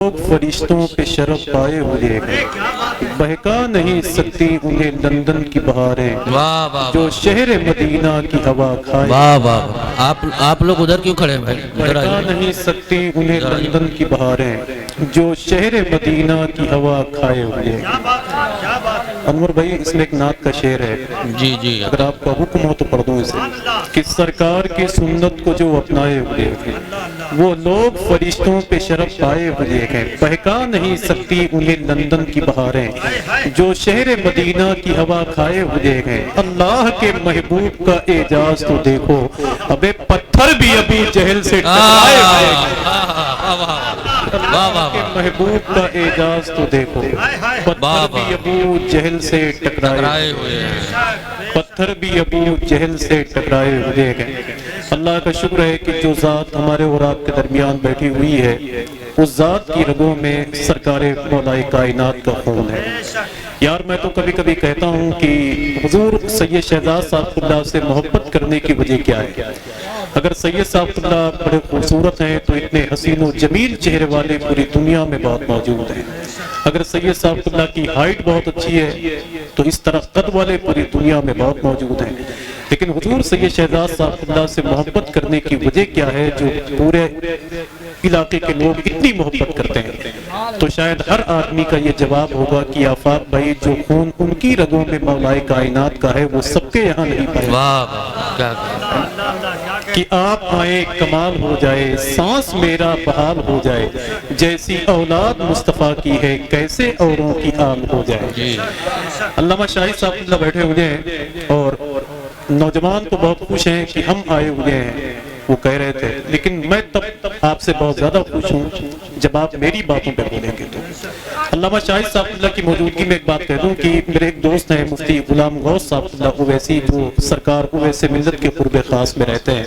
لوگ فرشتوں پہ شرف پائے ہوئے ہیں، بہکا نہیں سکتی انہیں لندن کی بہاریں، واہ واہ جو شہر مدینہ کی ہوا کھائے۔ واہ واہ، آپ لوگ ادھر کیوں کھڑے ہیں بھائی؟ ادھر بہکا آئیے۔ نہیں سکتی انہیں لندن کی بہاریں، جو شہر مدینہ کی ہوا کھائے ہوئے ہیں۔ انور بھائی، اس میں ایک نعت کا شعر ہے، جی جی، اگر آپ کا حکم ہو تو پڑھ دوں اسے، کہ سرکار کی سنت کو جو اپنائے ہوئے ہیں، وہ لوگ فرشتوں پہ شرف پائے ہوئے ہیں، بہکا نہیں سکتی انہیں لندن کی بہاریں، جو شہر مدینہ کی ہوا کھائے ہوئے ہیں۔ اللہ کے محبوب کا اعجاز تو دیکھو، ابے پتھر بھی ابو جہل سے ٹکرائے ہوئے ہیں۔ اللہ کے محبوب کا اعجاز تو دیکھو، پتھر بھی ابو جہل سے ٹکرائے ہوئے ہیں، پتھر بھی ابو جہل سے ٹکرائے ہوئے ہیں۔ اللہ کا شکر ہے کہ جو ذات ہمارے اور آپ کے درمیان بیٹھی ہوئی ہے، اس ذات کی رگوں میں سرکار مولا کائنات کا خون ہے۔ یار میں تو کبھی کبھی کہتا ہوں کہ حضور سید شہزاد صاحب اللہ سے محبت کرنے کی وجہ کیا ہے؟ اگر سید صاحب اللہ بڑے خوبصورت ہیں تو اتنے حسین و جمیل چہرے والے پوری دنیا میں بہت موجود ہیں۔ اگر سید صاحب اللہ کی ہائٹ بہت اچھی ہے تو اس طرح قد والے پوری دنیا میں بہت موجود ہیں، لیکن حضور سید شہزاد صاحب اللہ سے محبت کرنے کی وجہ کیا ہے جو پورے علاقے کے لوگ اتنی محبت کرتے ہیں؟ تو شاید ہر آدمی کا یہ جواب ہوگا کہ آفاق بھائی، جو خون ان کی رگوں میں مولا کائنات کا ہے وہ سب کے یہاں نہیں پائے۔ واہ، کیا کہ آپ آئیں کمال ہو جائے، سانس میرا بحال ہو جائے، جیسی اولاد مصطفیٰ کی ہے کیسے اوروں کی آل ہو جائے۔ علامہ شاہد صاحب اللہ بیٹھے ہوئے ہیں اور نوجوان تو بہت خوش ہیں کہ ہم آئے ہوئے ہیں، وہ کہہ رہے تھے، لیکن میں تب آپ سے بہت زیادہ خوش ہوں جب آپ میری باتوں پہ بولیں گے۔ تو علامہ شاہد صاحب اللہ کی موجودگی میں ایک بات کہہ دوں کہ میرے ایک دوست ہیں مفتی غلام غوث صاحب اللہ اویسی، جو سرکار اویس ملت کے قرب خاص میں رہتے ہیں،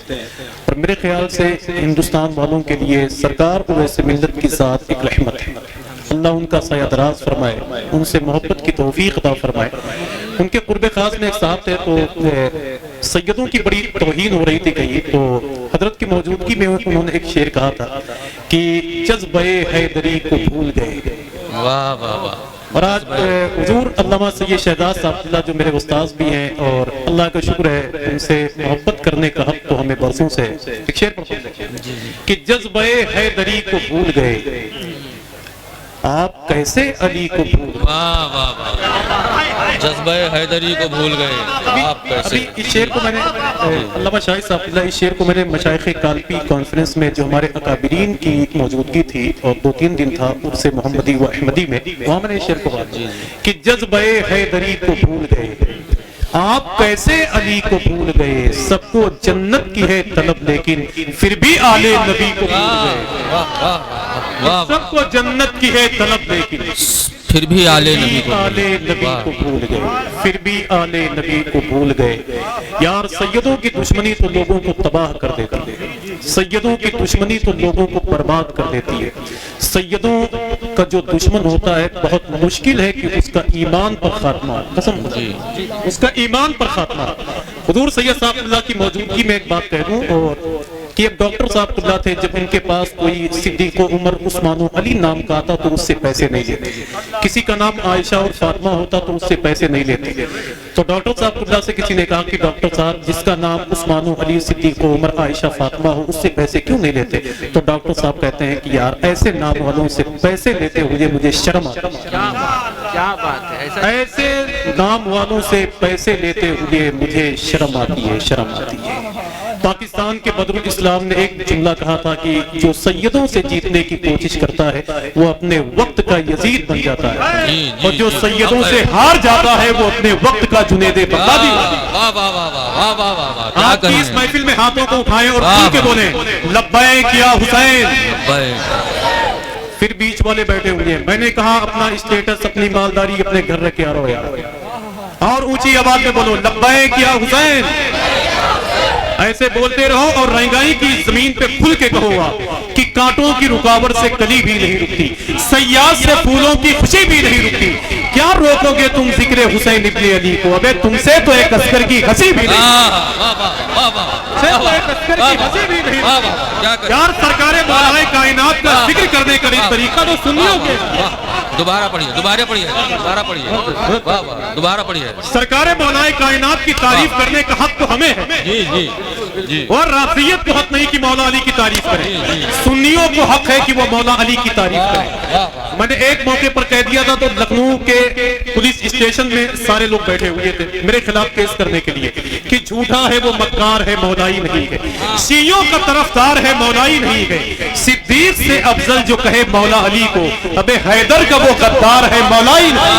اور میرے خیال سے ہندوستان والوں کے لیے سرکار اویس ملت کی ذات ایک رحمت ہے۔ اللہ ان کا سایہ دراز فرمائے، ان سے محبت کی توفیق عطا فرمائے۔ ان کے قرب خاص میں ایک صاحب تھے تو سیدوں کی بڑی توہین ہو رہی تھی کہیں، تو حضرت کی موجودگی میں انہوں نے ایک شعر کہا تھا کہ جذبہ حیدری کو بھول گئے۔ واہ واہ واہ۔ اور آج حضور علامہ سید شہزاد صاحب اللہ جو میرے استاذ بھی ہیں، اور اللہ کا شکر ہے ان سے محبت کرنے کا حق تو ہمیں برسوں سے ہے۔ ایک شعر پڑھتے ہیں کہ جذبہ حیدری کو بھول گئے، آپ کیسے علی کو بھول گئے۔ واہ واہ واہ، جذبہ حیدری کو بھول گئے، آپ کیسے۔ ابھی اس شعر کو میں نے علامہ شاہد صاحب اللہ، اس شعر کو میں نے مشائخ کالپی کانفرنس میں جو ہمارے اکابرین کی موجودگی تھی اور 2-3 دن تھا عرس محمدی و احمدی میں، وہاں میں نے اس شعر کو بات کہ جذبہ حیدری کو بھول گئے، آپ کیسے علی کو بھول گئے، سب کو جنت کی ہے طلب لیکن پھر بھی آل نبی کو بھول گئے۔ سب کو جنت کی ہے طلب لیکن پھر بھی آل نبی کو بھول گئے، پھر بھی آل نبی کو بھول گئے۔ یار سیدوں کی دشمنی تو لوگوں کو تباہ کر دیتی ہے، سیدوں کی دشمنی تو لوگوں کو برباد کر دیتی ہے۔ سیدوں کا جو دشمن ہوتا ہے بہت مشکل ہے کہ اس کا ایمان پر خاتمہ، قسم اس کا ایمان پر خاتمہ۔ حضور سید صاحب اللہ کی موجودگی میں ایک بات کہہ دوں، اور کہ ایک ڈاکٹر صاحب اللہ تھے، جب ان کے پاس کوئی صدیق و عمر عثمان و علی نام کا آتا تو اس سے پیسے نہیں لیتے، کسی کا نام عائشہ اور فاطمہ ہوتا تو اس سے پیسے نہیں لیتے۔ تو ڈاکٹر صاحب اللہ سے کسی نے کہا کہ ڈاکٹر صاحب جس کا نام عثمان و علی صدیق و عمر عائشہ فاطمہ ہو اس سے پیسے کیوں نہیں لیتے؟ تو ڈاکٹر صاحب کہتے ہیں کہ یار ایسے نام والوں سے پیسے لیتے ہوئے مجھے شرم آتی ہے، ایسے نام والوں سے پیسے لیتے ہوئے مجھے شرم آتی ہے، شرم آتی ہے۔ پاکستان کے بدر الاسلام نے ایک جملہ کہا تھا کہ جو سیدوں سے جیتنے کی کوشش کرتا ہے وہ اپنے وقت کا یزید بن جاتا ہے، اور جو سیدوں سے ہار جاتا ہے وہ اپنے وقت کا جنید بغدادی بن جاتا ہے۔ آپ کی اس محفل میں ہاتھوں کو اٹھائیں اور کھل کے بولیں لبیک یا حسین۔ پھر بیچ والے بیٹھے ہوئے ہیں، میں نے کہا اپنا اسٹیٹس اپنی مالداری اپنے گھر رکھ کے آ رہو یار، اور اونچی آواز میں بولو لبیک یا حسین۔ ایسے بولتے رہو اور رنگائی کی زمین پہ کھل کے کہو گا کہ کانٹوں کی رکاوٹ سے کلی بھی نہیں رکتی، سیاد سے پھولوں کی خوشی بھی نہیں رکتی، क्या रोकोगे तुम जिक्र हुसैन इब्न अली को? अबे तुमसे तो एक अस्कर की हंसी भी नहीं, यार सरकारे मौलाए कायनात का जिक्र करने का तरीका तो सुनियो के। दोबारा पढ़िए, दोबारा पढ़िए, दोबारा पढ़िए, वाह वाह, दोबारा पढ़िए। सरकारे मौलाए कायनात की तारीफ करने का हक तो हमें है जी जी जी, और राफियत को हक नहीं कि मौला अली की तारीफ करें, सुन्नियों को हक है कि वो मौला अली की तारीफ करें। मैंने एक मौके पर कह दिया था तो लखनऊ के पुलिस स्टेशन में सारे लोग बैठे हुए थे मेरे खिलाफ केस करने के लिए कि झूठा है वो मक्कार है मौलाई नहीं है, शियों का तरफदार है मौलाई नहीं है, सिद्दीक से अफजल जो कहे मौला अली को, अबे हैदर का वो गद्दार है मौलाई नहीं।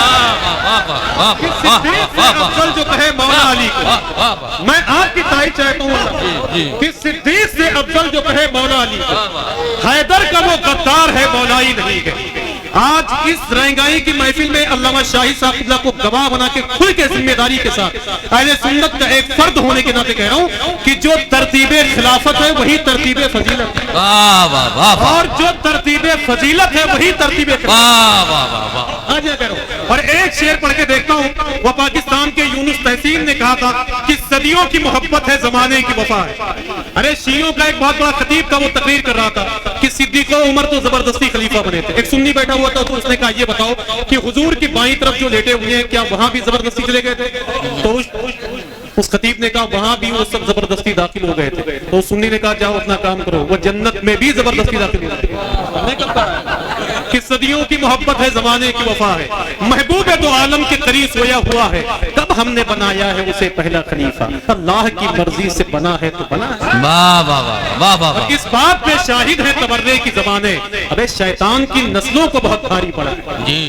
सिद्दीक से अफजल जो कहे मौला अली को, मैं आपकी तारीफ चाहता हूँ कि सिद्दीक से अफजल जो कहे मौला अली को, हैदर का वो गद्दार है मौलाई नहीं है। आज इस रंगाई की महफिल में अल्लामा शाही साहब को गवाह बना के खुल के जिम्मेदारी के साथ अहले सुन्नत का एक फर्द होने के नाते कह रहा हूँ कि जो तरतीबे खिलाफत है वही तरतीबे फजीलत है, और जो तरतीबे फजीलत है वही तरतीबे आज करो। और एक शेर पढ़ के देखता हूँ, वो पाकिस्तान के यूनुस तहसीन ने कहा था कि सदियों की मोहब्बत है जमाने की वफा है। अरे शियों का एक बहुत बड़ा खतीब था, वो तकरीर कर रहा था कि सिद्दीक उमर तो जबरदस्ती खलीफा बने थे। एक सुन्नी बैठा हुआ था तो उसने कहा ये बताओ कि हुजूर की बाईं तरफ जो लेटे हुए हैं क्या वहां भी जबरदस्ती चले गए थे? तो उस खतीब ने कहा वहां भी वो सब जबरदस्ती दाखिल हो गए थे। तो सुन्नी ने कहा जाओ अपना काम करो, वो जन्नत में भी जबरदस्ती दाखिल हो गए कि सदियों की मोहब्बत है जमाने की वफा है, महबूब है तो आलम के करीब सोया हुआ है, कब हमने बनाया है उसे पहला खलीफा, अल्लाह की मर्जी से बना है तो बना है। वाह वाह वाह वाह वाह, इस बात पे शाहिद है तबर्रे की ज़बाने, अबे शैतान की नस्लों को बहुत भारी पड़ा जी।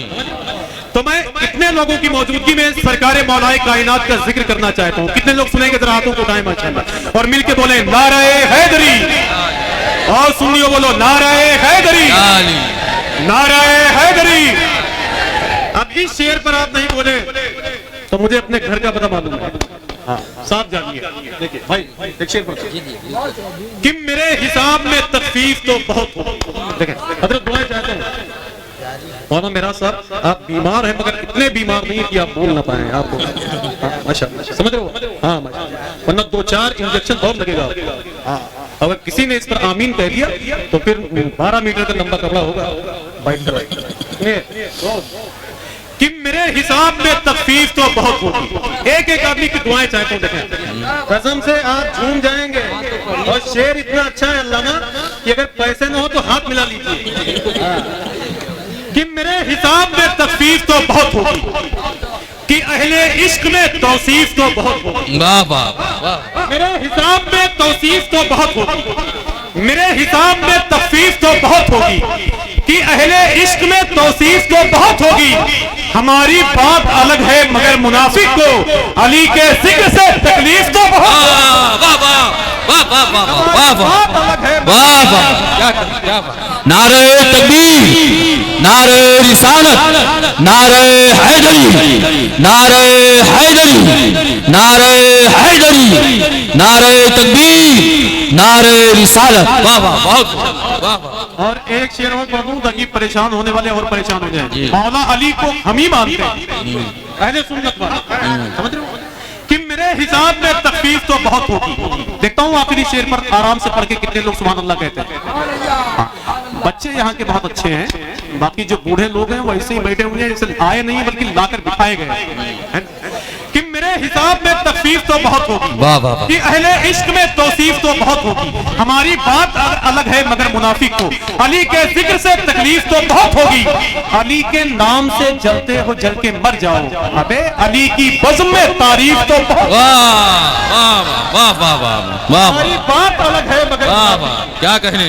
तो मैं इतने लोगों की मौजूदगी में सरकारे मौलाए कायनात का जिक्र करना चाहता हूँ। कितने लोग सुनेंगे जरा हाथों को उठाएं माशाअल्लाह और मिलके बोले नारे हैदरी, और सुनियो बोलो नारे हैदरी, नारे हैदरी। अब इस शेर पर आप नहीं बोले तो मुझे अपने घर का पता मालूम है। हाँ, साफ जानिए, देखिए भाई एक शेर पर कि मेरे हिसाब में तकलीफ तो बहुत हो। देखें हजरत दुआएं चाहते हैं मौलाना मेरा साहब आप बीमार हैं मगर इतने बीमार नहीं कि आप बोल ना पाए आपको, माशाअल्लाह समझ रहे हो? हाँ वरना 2-4 इंजेक्शन बहुत लगेगा आपको। अगर किसी ने इस पर आमीन कह दिया तो फिर 12 मीटर का लंबा कपड़ा होगा। कि मेरे हिसाब में तकलीफ तो बहुत होगी। एक एक आदमी की दुआएं चाहते हैं, देखें कसम से आप झूम जाएंगे। और शेर इतना अच्छा है अल्लामा कि अगर पैसे ना हो तो हाथ मिला लीजिए कि मेरे हिसाब में तकलीफ तो बहुत होगी, कि अहले इश्क में तौसीफ तो बहुत होगी। वाह वाह, मेरे हिसाब में तौसीफ तो बहुत होगी, मेरे हिसाब में तकलीफ तो बहुत होगी, कि अहले इश्क में तौसीफ तो बहुत होगी। हमारी बात अलग है मगर मुनाफिक को अली के जिक्र से तकलीफ तो बहुत नारे तकबीर, नारे रिसालत, नारे हैदरी, नारे हैदरी, नारे हैदरी, नारे तकबीर, नारे रिसालत। वाह वाह, बहुत वाह। और एक शेर और पढ़ दूं ताकि परेशान होने वाले और परेशान हो जाएं। मौला अली को हम ही मानते हैं अहले सुन्नत वाले, समझ रहे हो? कि मेरे हिसाब में तकलीफ तो बहुत होगी। देखता हूँ आखिरी शेर पर आराम से पढ़ के कितने लोग सुभान अल्लाह कहते हैं। बच्चे यहाँ के बहुत अच्छे हैं, बाकी जो बूढ़े लोग हैं वो ऐसे ही बैठे हुए हैं, जैसे आए नहीं बल्कि लाकर बिठाए गए हैं। कि मेरे हिसाब में तकलीफ तो बहुत होगी, वाह वाह, कि अहले इश्क में तौसीफ तो बहुत होगी। हमारी बात अलग है मगर मुनाफिक को अली के जिक्र से तकलीफ तो बहुत होगी। अली के नाम से जलते हो जल के मर जाओ, अबे अली की बज़्म में तारीफ तो बहुत। वाह वाह वाह, हमारी बात अलग है मगर वाह वाह, क्या कहने,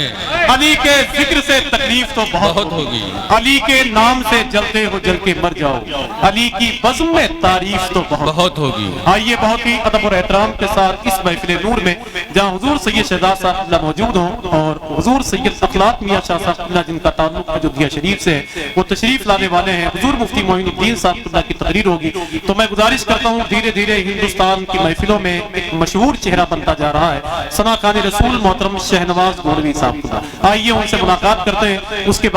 अली के जिक्र से तकलीफ तो बहुत होगी। अली के नाम से जलते हो जल के मर जाओ, अली की बज़्म में तारीफ तो बहुत होगी। आइए बहुत ही अदब और एहतराम के साथ इस महफिल नूर में जहाँ हुजूर सैयद शहजाद साहब मौजूद हों और हुजूर सैयद अखलाक मियां शाह साहब जिनका ताल्लुक अयोध्या शरीफ से है वो तशरीफ लाने वाले हैं। हुजूर मुफ्ती मोइनुद्दीन साहब की तकरीर होगी। तो मैं गुजारिश करता हूँ धीरे धीरे हिंदुस्तान की महफिलों में एक मशहूर चेहरा बनता जा रहा है सना खान रसूल मोहतरम शहनवाज गोलवी साहब। आइए उनसे मुलाकात करते हैं, उसके बाद